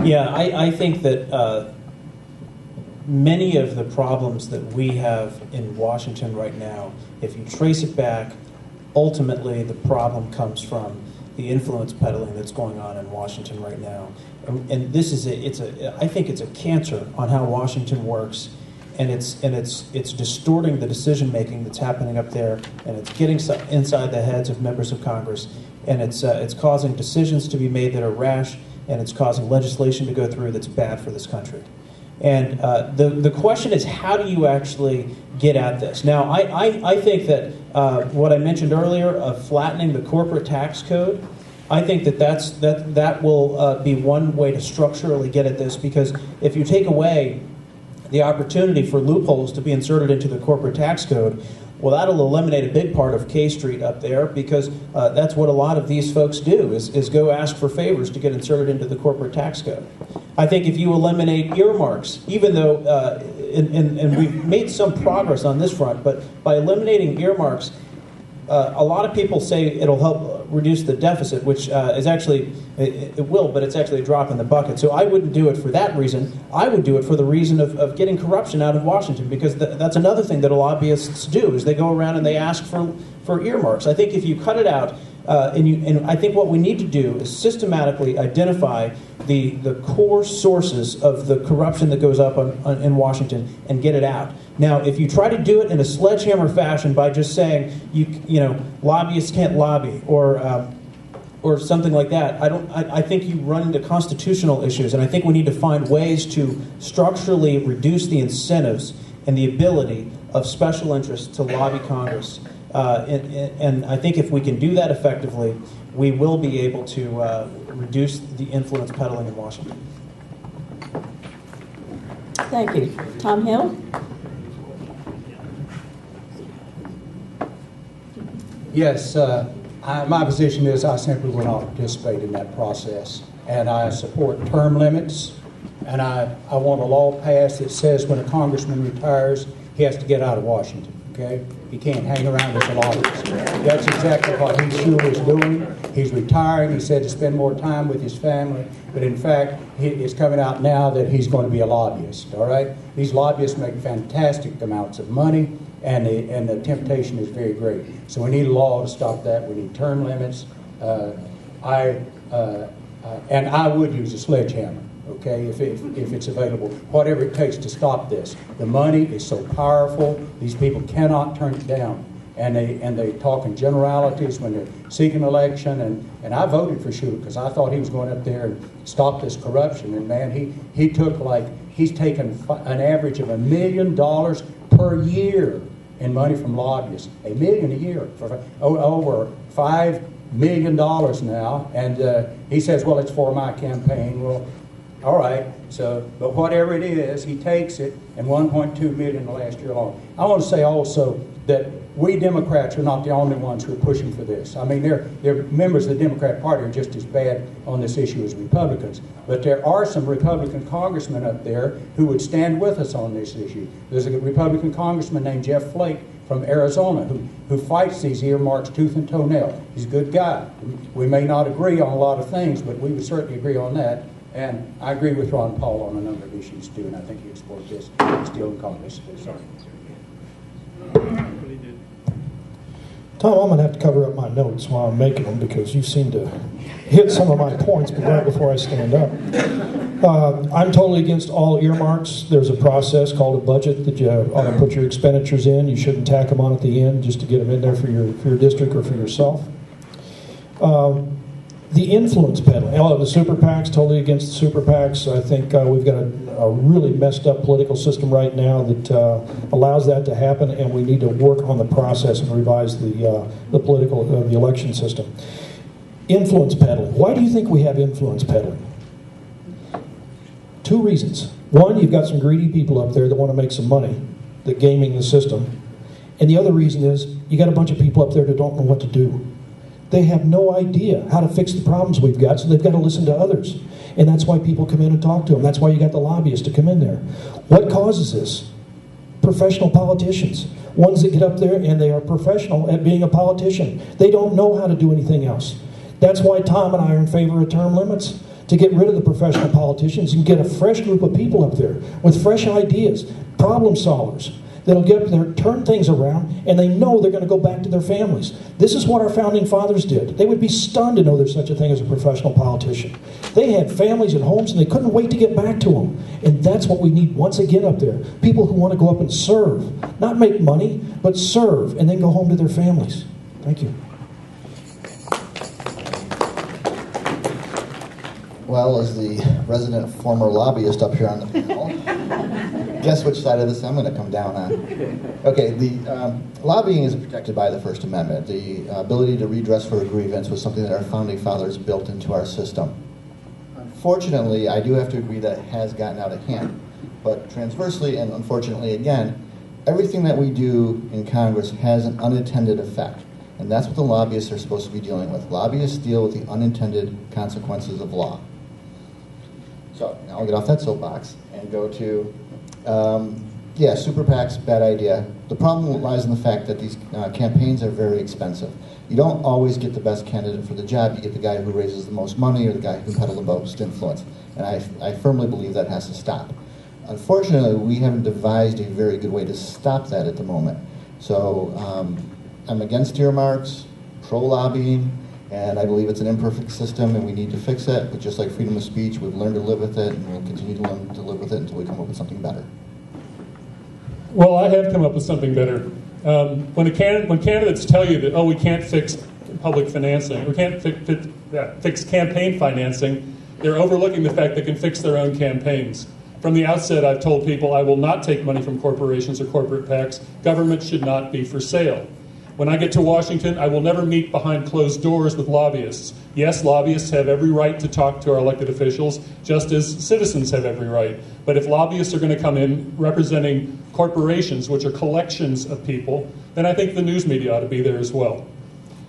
Yeah, I think that many of the problems that we have in Washington right now, if you trace it back, ultimately the problem comes from the influence peddling that's going on in Washington right now. And this is I think it's a cancer on how Washington works, and it's distorting the decision making that's happening up there, and it's getting inside the heads of members of Congress, and it's causing decisions to be made that are rash, and it's causing legislation to go through that's bad for this country. And the question is, how do you actually get at this? Now, I think that what I mentioned earlier of flattening the corporate tax code, I think that will be one way to structurally get at this, because if you take away the opportunity for loopholes to be inserted into the corporate tax code, well, that'll eliminate a big part of K Street up there, because that's what a lot of these folks do, is go ask for favors to get inserted into the corporate tax code. I think if you eliminate earmarks, even though, and we've made some progress on this front, but by eliminating earmarks, a lot of people say it'll help reduce the deficit, which is actually, it will, but it's actually a drop in the bucket. So I wouldn't do it for that reason. I would do it for the reason of getting corruption out of Washington, because that's another thing that lobbyists do, is they go around and they ask for earmarks. I think if you cut it out, and I think what we need to do is systematically identify the core sources of the corruption that goes up in Washington and get it out. Now, if you try to do it in a sledgehammer fashion by just saying you know lobbyists can't lobby or something like that, I think you run into constitutional issues, and I think we need to find ways to structurally reduce the incentives and the ability of special interests to lobby Congress. And I think if we can do that effectively, we will be able to reduce the influence peddling in Washington. Thank you. Tom Hill? Yes, my position is I simply will not participate in that process. And I support term limits, and I want a law passed that says when a congressman retires, he has to get out of Washington, okay? He can't hang around as a lobbyist. That's exactly what he sure is doing. He's retiring. He said to spend more time with his family, but in fact, it's coming out now that he's going to be a lobbyist, all right? These lobbyists make fantastic amounts of money, and the temptation is very great. So we need a law to stop that. We need term limits. And I would use a sledgehammer, okay, if it's available, whatever it takes to stop this. The money is so powerful, these people cannot turn it down. And they talk in generalities when they're seeking election. And I voted for Schuler because I thought he was going up there and stop this corruption. And man, he's taken an average of $1 million per year in money from lobbyists. $1 million a year for over $5 million now. And he says, well, it's for my campaign. Well, all right, but whatever it is, he takes it, and $1.2 million the last year alone. I want to say also that we Democrats are not the only ones who are pushing for this. I mean, they're members of the Democrat Party are just as bad on this issue as Republicans. But there are some Republican congressmen up there who would stand with us on this issue. There's a Republican congressman named Jeff Flake from Arizona who fights these earmarks tooth and toenail. He's a good guy. We may not agree on a lot of things, but we would certainly agree on that. And I agree with Ron Paul on a number of issues too, and I think he'd support this still in Congress. Sorry. Tom, I'm going to have to cover up my notes while I'm making them because you seem to hit some of my points right before I stand up. I'm totally against all earmarks. There's a process called a budget that you ought to put your expenditures in. You shouldn't tack them on at the end just to get them in there for your district or for yourself. The influence peddling. The super PACs, totally against the super PACs. I think we've got a really messed up political system right now that allows that to happen, and we need to work on the process and revise the election system. Influence peddling. Why do you think we have influence peddling? Two reasons. One, you've got some greedy people up there that want to make some money, that gaming the system. And the other reason is you got a bunch of people up there that don't know what to do. They have no idea how to fix the problems we've got, so they've got to listen to others. And that's why people come in and talk to them. That's why you got the lobbyists to come in there. What causes this? Professional politicians. Ones that get up there and they are professional at being a politician. They don't know how to do anything else. That's why Tom and I are in favor of term limits. to get rid of the professional politicians and get a fresh group of people up there with fresh ideas, problem solvers, that'll get up there, turn things around, and they know they're going to go back to their families. This is what our founding fathers did. They would be stunned to know there's such a thing as a professional politician. They had families and homes, and they couldn't wait to get back to them. And that's what we need once again up there. People who want to go up and serve. Not make money, but serve, and then go home to their families. Thank you. Well, as the resident former lobbyist up here on the panel, guess which side of this I'm going to come down on. Okay, the lobbying is protected by the First Amendment. The ability to redress for a grievance was something that our founding fathers built into our system. Unfortunately, I do have to agree that it has gotten out of hand. But transversely, and unfortunately again, everything that we do in Congress has an unintended effect. And that's what the lobbyists are supposed to be dealing with. Lobbyists deal with the unintended consequences of law. So now I'll get off that soapbox and go to, yeah, super PACs, bad idea. The problem lies in the fact that these campaigns are very expensive. You don't always get the best candidate for the job. You get the guy who raises the most money or the guy who can peddle the most influence. And I firmly believe that has to stop. Unfortunately, we haven't devised a very good way to stop that at the moment. So I'm against earmarks, pro-lobbying, and I believe it's an imperfect system and we need to fix it. But just like freedom of speech, we've learned to live with it and we'll continue to learn to live with it until we come up with something better. Well, I have come up with something better. When candidates tell you that, oh, we can't fix public financing, we can't fix campaign financing, they're overlooking the fact they can fix their own campaigns. From the outset, I've told people I will not take money from corporations or corporate PACs. Government should not be for sale. When I get to Washington, I will never meet behind closed doors with lobbyists. Yes, lobbyists have every right to talk to our elected officials, just as citizens have every right. But if lobbyists are going to come in representing corporations, which are collections of people, then I think the news media ought to be there as well.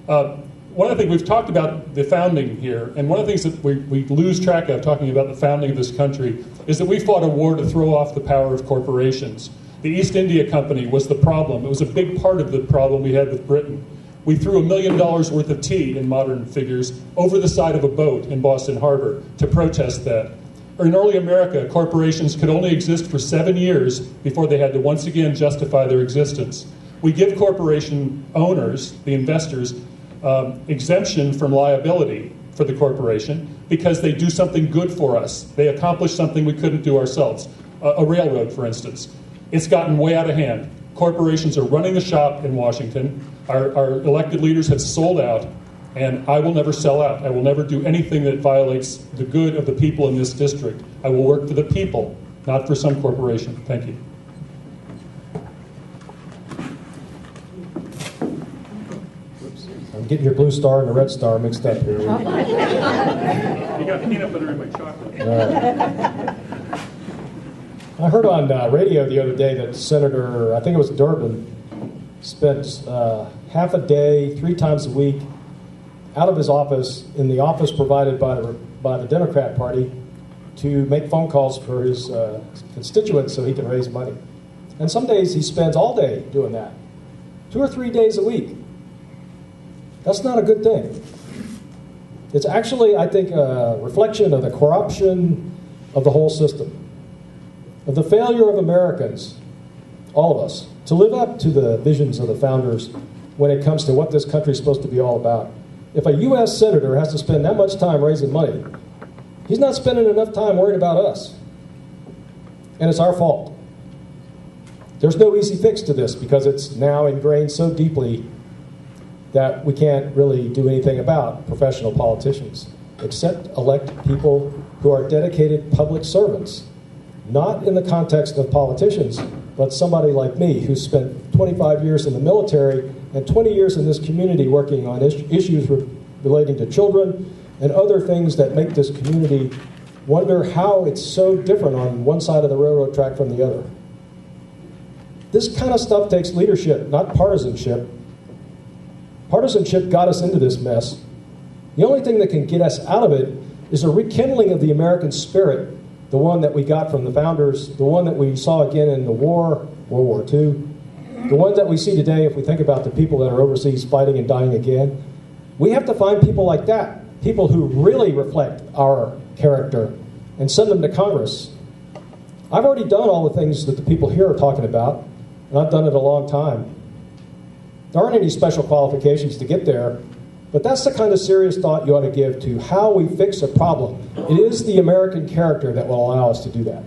One of the things we've talked about the founding here, and one of the things that we lose track of talking about the founding of this country is that we fought a war to throw off the power of corporations. The East India Company was the problem. It was a big part of the problem we had with Britain. We threw $1 million worth of tea, in modern figures, over the side of a boat in Boston Harbor to protest that. In early America, corporations could only exist for 7 years before they had to once again justify their existence. We give corporation owners, the investors, exemption from liability for the corporation because they do something good for us. They accomplish something we couldn't do ourselves. A railroad, for instance. It's gotten way out of hand. Corporations are running the shop in Washington. Our elected leaders have sold out, and I will never sell out. I will never do anything that violates the good of the people in this district. I will work for the people, not for some corporation. Thank you. I'm getting your blue star and the red star mixed up here. You got peanut butter in my chocolate. I heard on radio the other day that Senator, I think it was Durbin, spent half a day, 3 times a week, out of his office, in the office provided by the Democrat Party, to make phone calls for his constituents so he can raise money. And some days he spends all day doing that, 2 or 3 days a week. That's not a good thing. It's actually, I think, a reflection of the corruption of the whole system, of the failure of Americans, all of us, to live up to the visions of the founders when it comes to what this country is supposed to be all about. If a U.S. senator has to spend that much time raising money, he's not spending enough time worrying about us. And it's our fault. There's no easy fix to this because it's now ingrained so deeply that we can't really do anything about professional politicians, except elect people who are dedicated public servants. Not in the context of politicians, but somebody like me who spent 25 years in the military and 20 years in this community working on issues relating to children and other things that make this community wonder how it's so different on one side of the railroad track from the other. This kind of stuff takes leadership, not partisanship. Partisanship got us into this mess. The only thing that can get us out of it is a rekindling of the American spirit, the one that we got from the founders, the one that we saw again in the war, World War II, the ones that we see today if we think about the people that are overseas fighting and dying again. We have to find people like that, people who really reflect our character and send them to Congress. I've already done all the things that the people here are talking about, and I've done it a long time. There aren't any special qualifications to get there, but that's the kind of serious thought you ought to give to how we fix a problem. It is the American character that will allow us to do that.